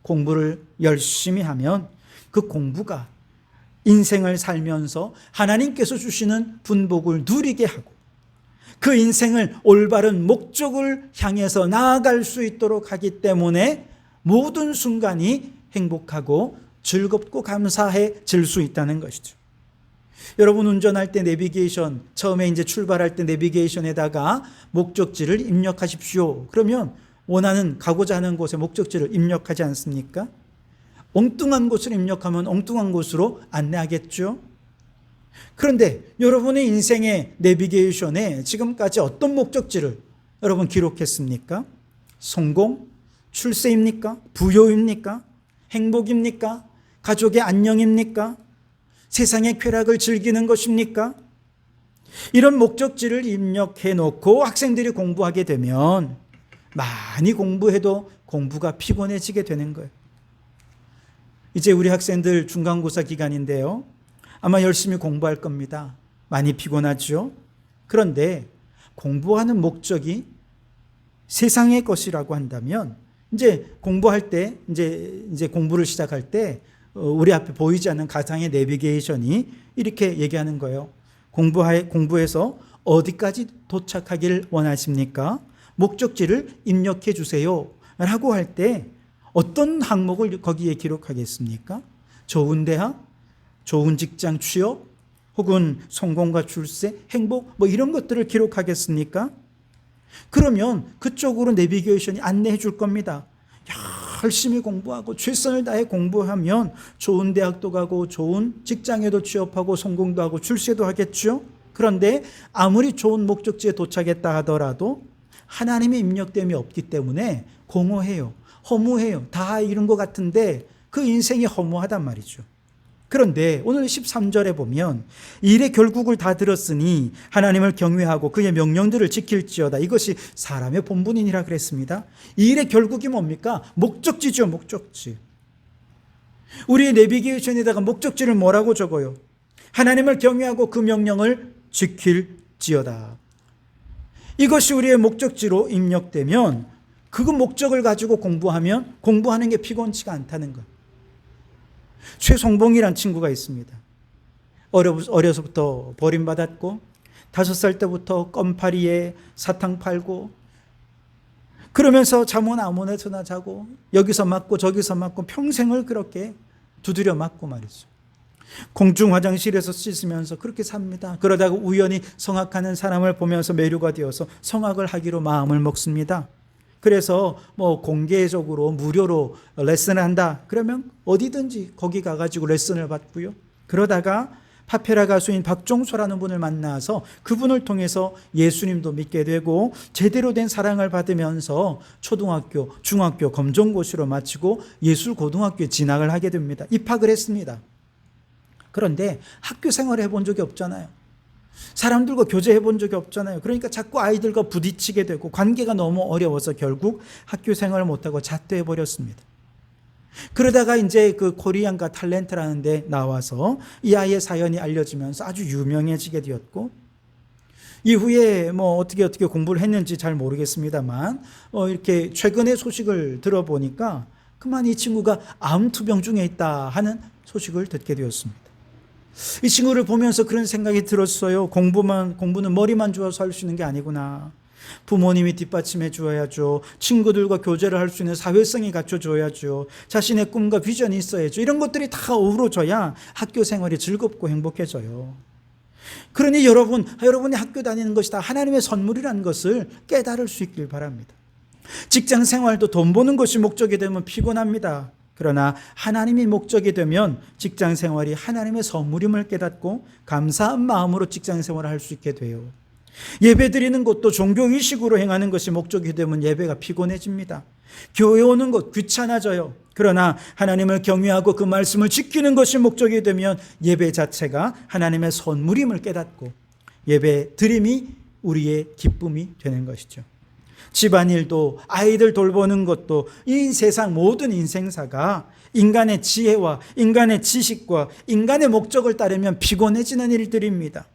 공부를 열심히 하면 그 공부가 인생을 살면서 하나님께서 주시는 분복을 누리게 하고 그 인생을 올바른 목적을 향해서 나아갈 수 있도록 하기 때문에 모든 순간이 행복하고 즐겁고 감사해질 수 있다는 것이죠. 여러분, 운전할 때 내비게이션, 처음에 이제 출발할 때 내비게이션에다가 목적지를 입력하십시오. 그러면 원하는, 가고자 하는 곳에 목적지를 입력하지 않습니까? 엉뚱한 곳을 입력하면 엉뚱한 곳으로 안내하겠죠. 그런데 여러분의 인생의 내비게이션에 지금까지 어떤 목적지를 여러분 기록했습니까? 성공? 출세입니까? 부여입니까? 행복입니까? 가족의 안녕입니까? 세상의 쾌락을 즐기는 것입니까? 이런 목적지를 입력해 놓고 학생들이 공부하게 되면 많이 공부해도 공부가 피곤해지게 되는 거예요. 이제 우리 학생들 중간고사 기간인데요. 아마 열심히 공부할 겁니다. 많이 피곤하죠? 그런데 공부하는 목적이 세상의 것이라고 한다면 이제 공부할 때, 이제 공부를 시작할 때 우리 앞에 보이지 않는 가상의 내비게이션이 이렇게 얘기하는 거예요. 공부해서 어디까지 도착하길 원하십니까? 목적지를 입력해 주세요. 라고 할 때 어떤 항목을 거기에 기록하겠습니까? 좋은 대학, 좋은 직장 취업, 혹은 성공과 출세, 행복, 뭐 이런 것들을 기록하겠습니까? 그러면 그쪽으로 내비게이션이 안내해 줄 겁니다. 열심히 공부하고 최선을 다해 공부하면 좋은 대학도 가고 좋은 직장에도 취업하고 성공도 하고 출세도 하겠죠. 그런데 아무리 좋은 목적지에 도착했다 하더라도 하나님의 입력됨이 없기 때문에 공허해요. 허무해요. 다 이런 것 같은데 그 인생이 허무하단 말이죠. 그런데 오늘 13절에 보면 일의 결국을 다 들었으니 하나님을 경외하고 그의 명령들을 지킬지어다. 이것이 사람의 본분이니라 그랬습니다. 이 일의 결국이 뭡니까? 목적지죠. 목적지. 우리의 내비게이션에다가 목적지를 뭐라고 적어요? 하나님을 경외하고 그 명령을 지킬지어다. 이것이 우리의 목적지로 입력되면 그 목적을 가지고 공부하면 공부하는 게 피곤치가 않다는 것. 최송봉이란 친구가 있습니다. 어려서부터 버림받았고 5살 때부터 껌파리에 사탕 팔고 그러면서 잠은 아무데서나 자고 여기서 맞고 저기서 맞고 평생을 그렇게 두드려 맞고 말이죠. 공중 화장실에서 씻으면서 그렇게 삽니다. 그러다가 우연히 성악하는 사람을 보면서 매료가 되어서 성악을 하기로 마음을 먹습니다. 그래서 뭐 공개적으로 무료로 레슨을 한다. 그러면 어디든지 거기 가가지고 레슨을 받고요. 그러다가 파페라 가수인 박종소라는 분을 만나서 그분을 통해서 예수님도 믿게 되고 제대로 된 사랑을 받으면서 초등학교, 중학교 검정고시로 마치고 예술고등학교에 진학을 하게 됩니다. 입학을 했습니다. 그런데 학교 생활을 해본 적이 없잖아요. 사람들과 교제해 본 적이 없잖아요. 그러니까 자꾸 아이들과 부딪히게 되고 관계가 너무 어려워서 결국 학교 생활을 못하고 자퇴해 버렸습니다. 그러다가 이제 그 코리안 갓 탤런트라는 데 나와서 이 아이의 사연이 알려지면서 아주 유명해지게 되었고 이후에 뭐 어떻게 공부를 했는지 잘 모르겠습니다만 이렇게 최근의 소식을 들어보니까 그만 이 친구가 암투병중에 있다 하는 소식을 듣게 되었습니다. 이 친구를 보면서 그런 생각이 들었어요. 공부는 머리만 좋아서 할 수 있는 게 아니구나. 부모님이 뒷받침해 주어야죠. 친구들과 교제를 할 수 있는 사회성이 갖춰줘야죠. 자신의 꿈과 비전이 있어야죠. 이런 것들이 다 어우러져야 학교 생활이 즐겁고 행복해져요. 그러니 여러분이 학교 다니는 것이 다 하나님의 선물이라는 것을 깨달을 수 있길 바랍니다. 직장 생활도 돈 버는 것이 목적이 되면 피곤합니다. 그러나 하나님이 목적이 되면 직장 생활이 하나님의 선물임을 깨닫고 감사한 마음으로 직장 생활을 할 수 있게 돼요. 예배 드리는 것도 종교의식으로 행하는 것이 목적이 되면 예배가 피곤해집니다. 교회 오는 것 귀찮아져요. 그러나 하나님을 경외하고 그 말씀을 지키는 것이 목적이 되면 예배 자체가 하나님의 선물임을 깨닫고 예배 드림이 우리의 기쁨이 되는 것이죠. 집안일도 아이들 돌보는 것도 이 세상 모든 인생사가 인간의 지혜와 인간의 지식과 인간의 목적을 따르면 피곤해지는 일들입니다.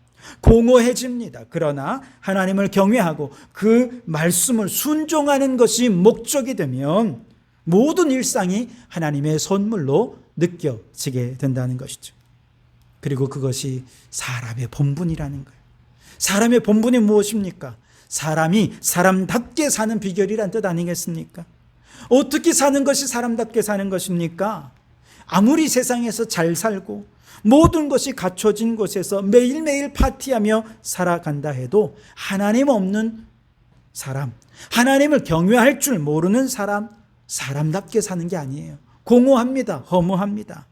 공허해집니다. 그러나 하나님을 경외하고 그 말씀을 순종하는 것이 목적이 되면 모든 일상이 하나님의 선물로 느껴지게 된다는 것이죠. 그리고 그것이 사람의 본분이라는 거예요. 사람의 본분이 무엇입니까? 사람이 사람답게 사는 비결이란 뜻 아니겠습니까? 어떻게 사는 것이 사람답게 사는 것입니까? 아무리 세상에서 잘 살고 모든 것이 갖춰진 곳에서 매일매일 파티하며 살아간다 해도 하나님 없는 사람, 하나님을 경외할 줄 모르는 사람, 사람답게 사는 게 아니에요. 공허합니다. 허무합니다.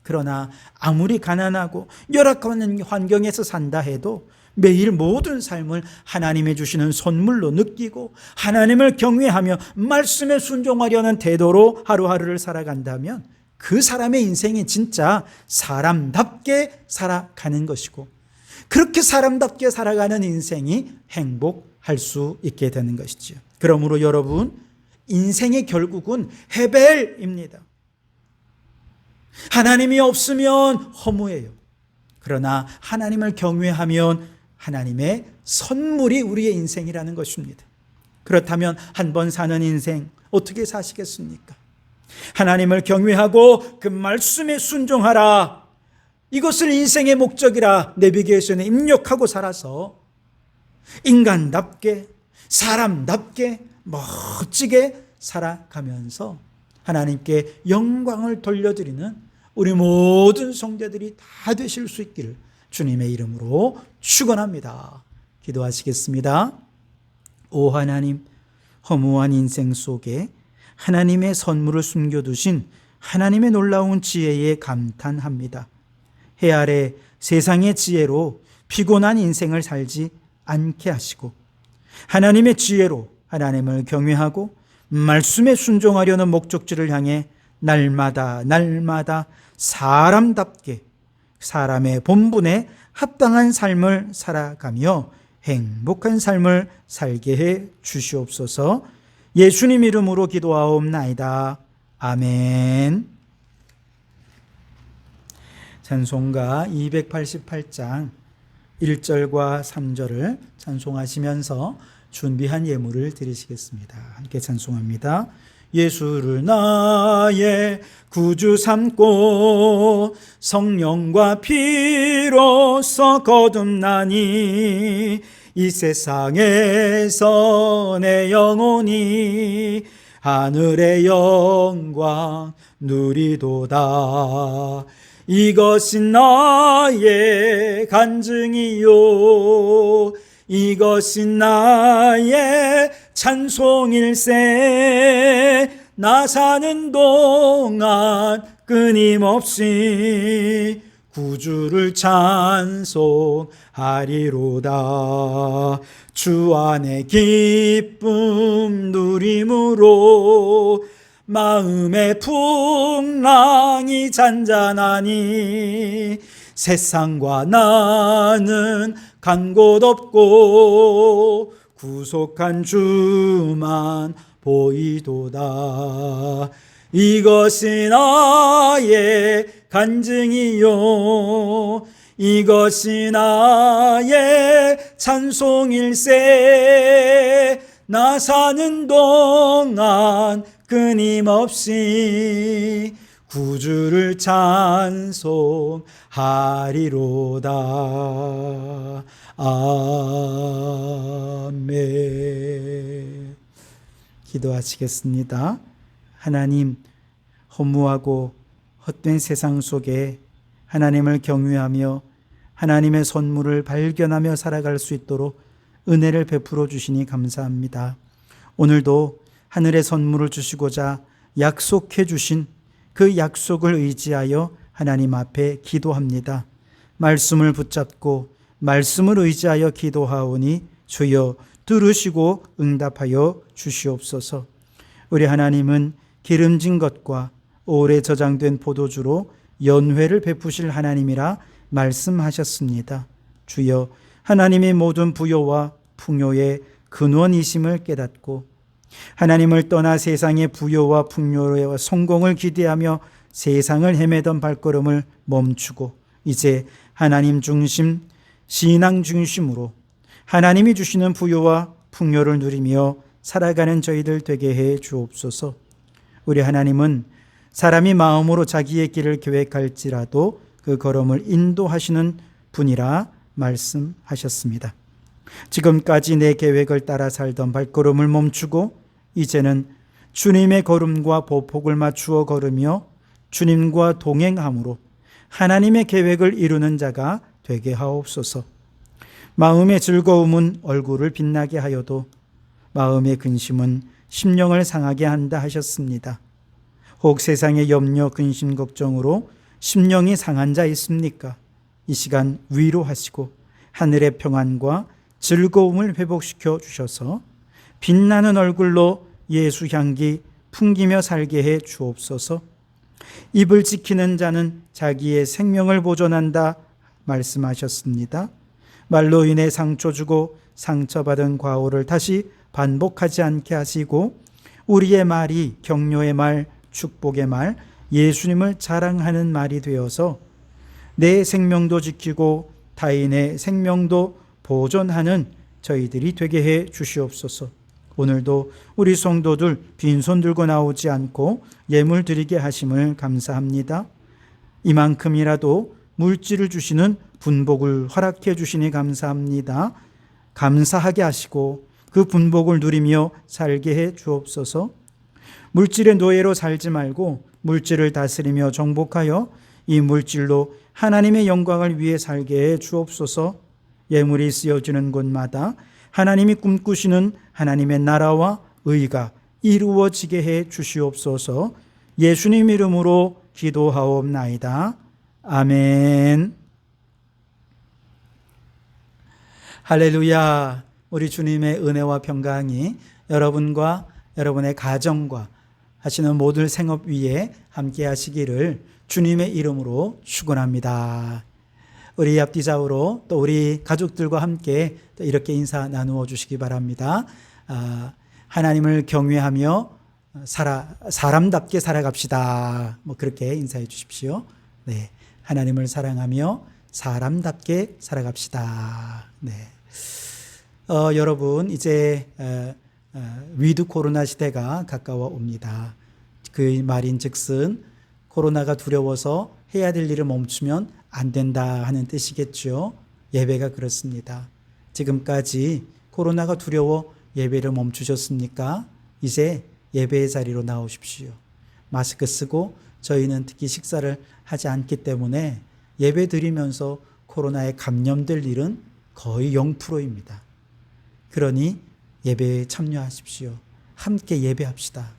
그러나 아무리 가난하고 열악한 환경에서 산다 해도 매일 모든 삶을 하나님이 주시는 선물로 느끼고 하나님을 경외하며 말씀에 순종하려는 태도로 하루하루를 살아간다면 그 사람의 인생이 진짜 사람답게 살아가는 것이고 그렇게 사람답게 살아가는 인생이 행복할 수 있게 되는 것이죠. 그러므로 여러분, 인생의 결국은 헤벨입니다. 하나님이 없으면 허무해요. 그러나 하나님을 경외하면 하나님의 선물이 우리의 인생이라는 것입니다. 그렇다면 한 번 사는 인생 어떻게 사시겠습니까? 하나님을 경외하고 그 말씀에 순종하라. 이것을 인생의 목적이라 내비게이션에 입력하고 살아서 인간답게 사람답게 멋지게 살아가면서 하나님께 영광을 돌려드리는 우리 모든 성도들이 다 되실 수 있기를 주님의 이름으로 축원합니다. 기도하시겠습니다. 오 하나님, 허무한 인생 속에 하나님의 선물을 숨겨두신 하나님의 놀라운 지혜에 감탄합니다. 해 아래 세상의 지혜로 피곤한 인생을 살지 않게 하시고 하나님의 지혜로 하나님을 경외하고 말씀에 순종하려는 목적지를 향해 날마다 사람답게 사람의 본분에 합당한 삶을 살아가며 행복한 삶을 살게 해 주시옵소서. 예수님 이름으로 기도하옵나이다. 아멘. 찬송가 288장 1절과 3절을 찬송하시면서 준비한 예물을 드리시겠습니다. 함께 찬송합니다. 예수를 나의 구주 삼고 성령과 피로써 거듭나니 이 세상에서 내 영혼이 하늘의 영광 누리도다. 이것이 나의 간증이요 이것이 나의 찬송일세. 나 사는 동안 끊임없이 구주를 찬송하리로다. 주 안에 기쁨 누림으로 마음의 풍랑이 잔잔하니 세상과 나는 간 곳 없고 구속한 주만 보이도다. 이것이 나의 간증이요 이것이 나의 찬송일세. 나 사는 동안 끊임없이 구주를 찬송하리로다. 아멘. 기도하시겠습니다. 하나님, 허무하고 헛된 세상 속에 하나님을 경외하며 하나님의 선물을 발견하며 살아갈 수 있도록 은혜를 베풀어 주시니 감사합니다. 오늘도 하늘의 선물을 주시고자 약속해 주신 그 약속을 의지하여 하나님 앞에 기도합니다. 말씀을 붙잡고 말씀을 의지하여 기도하오니 주여 들으시고 응답하여 주시옵소서. 우리 하나님은 기름진 것과 오래 저장된 포도주로 연회를 베푸실 하나님이라 말씀하셨습니다. 주여 하나님의 모든 부요와 풍요의 근원이심을 깨닫고 하나님을 떠나 세상의 부요와 풍요와 성공을 기대하며 세상을 헤매던 발걸음을 멈추고 이제 하나님 중심, 신앙 중심으로 하나님이 주시는 부요와 풍요를 누리며 살아가는 저희들 되게 해 주옵소서. 우리 하나님은 사람이 마음으로 자기의 길을 계획할지라도 그 걸음을 인도하시는 분이라 말씀하셨습니다. 지금까지 내 계획을 따라 살던 발걸음을 멈추고 이제는 주님의 걸음과 보폭을 맞추어 걸으며 주님과 동행함으로 하나님의 계획을 이루는 자가 되게 하옵소서. 마음의 즐거움은 얼굴을 빛나게 하여도 마음의 근심은 심령을 상하게 한다 하셨습니다. 혹 세상의 염려, 근심, 걱정으로 심령이 상한 자 있습니까? 이 시간 위로하시고 하늘의 평안과 즐거움을 회복시켜 주셔서 빛나는 얼굴로 예수 향기 풍기며 살게 해 주옵소서. 입을 지키는 자는 자기의 생명을 보존한다 말씀하셨습니다. 말로 인해 상처 주고 상처받은 과오를 다시 반복하지 않게 하시고 우리의 말이 격려의 말, 축복의 말, 예수님을 자랑하는 말이 되어서 내 생명도 지키고 타인의 생명도 보존하는 저희들이 되게 해 주시옵소서. 오늘도 우리 성도들 빈손 들고 나오지 않고 예물 드리게 하심을 감사합니다. 이만큼이라도 물질을 주시는 분복을 허락해 주시니 감사합니다. 감사하게 하시고 그 분복을 누리며 살게 해 주옵소서. 물질의 노예로 살지 말고 물질을 다스리며 정복하여 이 물질로 하나님의 영광을 위해 살게 해 주옵소서. 예물이 쓰여지는 곳마다 하나님이 꿈꾸시는 하나님의 나라와 의가 이루어지게 해 주시옵소서. 예수님 이름으로 기도하옵나이다. 아멘. 할렐루야. 우리 주님의 은혜와 평강이 여러분과 여러분의 가정과 하시는 모든 생업 위에 함께 하시기를 주님의 이름으로 축원합니다. 우리 앞뒤 좌우로 또 우리 가족들과 함께 또 이렇게 인사 나누어 주시기 바랍니다. 하나님을 경외하며 사람답게 살아갑시다. 그렇게 인사해 주십시오. 네, 하나님을 사랑하며 사람답게 살아갑시다. 네. 여러분 이제 위드 코로나 시대가 가까워 옵니다. 그 말인즉슨 코로나가 두려워서 해야 될 일을 멈추면 안 된다 하는 뜻이겠죠. 예배가 그렇습니다. 지금까지 코로나가 두려워 예배를 멈추셨습니까? 이제 예배의 자리로 나오십시오. 마스크 쓰고 저희는 특히 식사를 하지 않기 때문에 예배 드리면서 코로나에 감염될 일은 거의 0%입니다. 그러니 예배에 참여하십시오. 함께 예배합시다.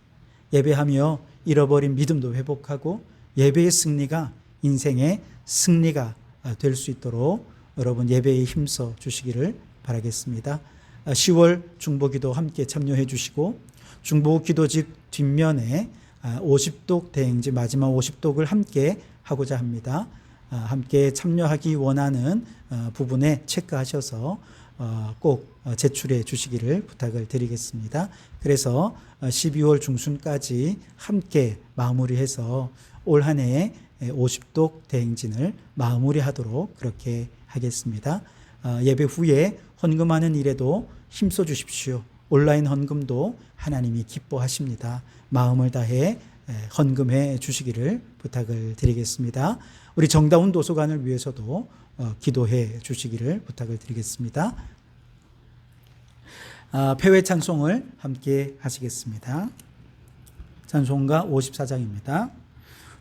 예배하며 잃어버린 믿음도 회복하고 예배의 승리가 인생의 승리가 될 수 있도록 여러분 예배에 힘써 주시기를 바라겠습니다. 10월 중보기도 함께 참여해 주시고 중보기도집 뒷면에 50독 대행지 마지막 50독을 함께 하고자 합니다. 함께 참여하기 원하는 부분에 체크하셔서 꼭 제출해 주시기를 부탁을 드리겠습니다. 그래서 12월 중순까지 함께 마무리해서 올 한 해에 50독 대행진을 마무리하도록 그렇게 하겠습니다. 예배 후에 헌금하는 일에도 힘써 주십시오. 온라인 헌금도 하나님이 기뻐하십니다. 마음을 다해 헌금해 주시기를 부탁을 드리겠습니다. 우리 정다운 도서관을 위해서도 기도해 주시기를 부탁을 드리겠습니다. 폐회 찬송을 함께 하시겠습니다. 찬송가 54장입니다.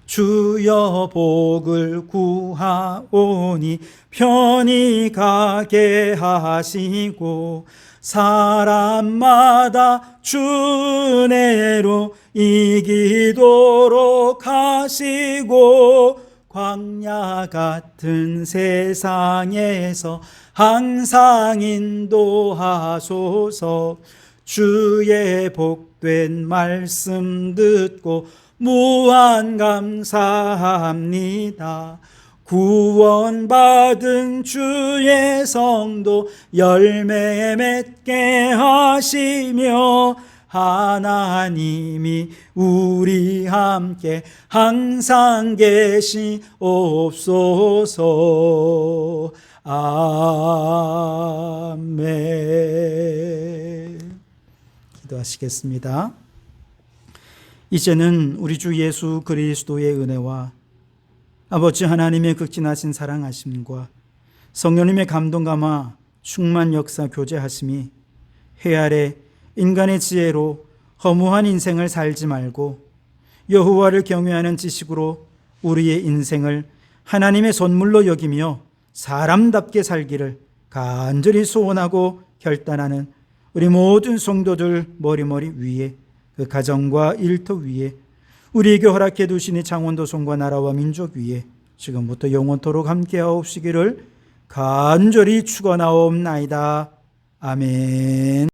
주여 복을 구하오니 편히 가게 하시고 사람마다 주 은혜로 이기도록 하시고 광야 같은 세상에서 항상 인도하소서. 주의 복된 말씀 듣고 무한 감사합니다. 구원받은 주의 성도 열매 맺게 하시며 하나님이 우리 함께 항상 계시옵소서. 아멘. 기도하시겠습니다. 이제는 우리 주 예수 그리스도의 은혜와 아버지 하나님의 극진하신 사랑하심과 성령님의 감동 감화 충만 역사 교제하심이 해 아래 인간의 지혜로 허무한 인생을 살지 말고 여호와를 경외하는 지식으로 우리의 인생을 하나님의 선물로 여기며 사람답게 살기를 간절히 소원하고 결단하는 우리 모든 성도들 머리머리 위에 그 가정과 일터 위에 우리에게 허락해 두시니 창원도 성과 나라와 민족 위에 지금부터 영원토록 함께하옵시기를 간절히 축원하옵나이다. 아멘.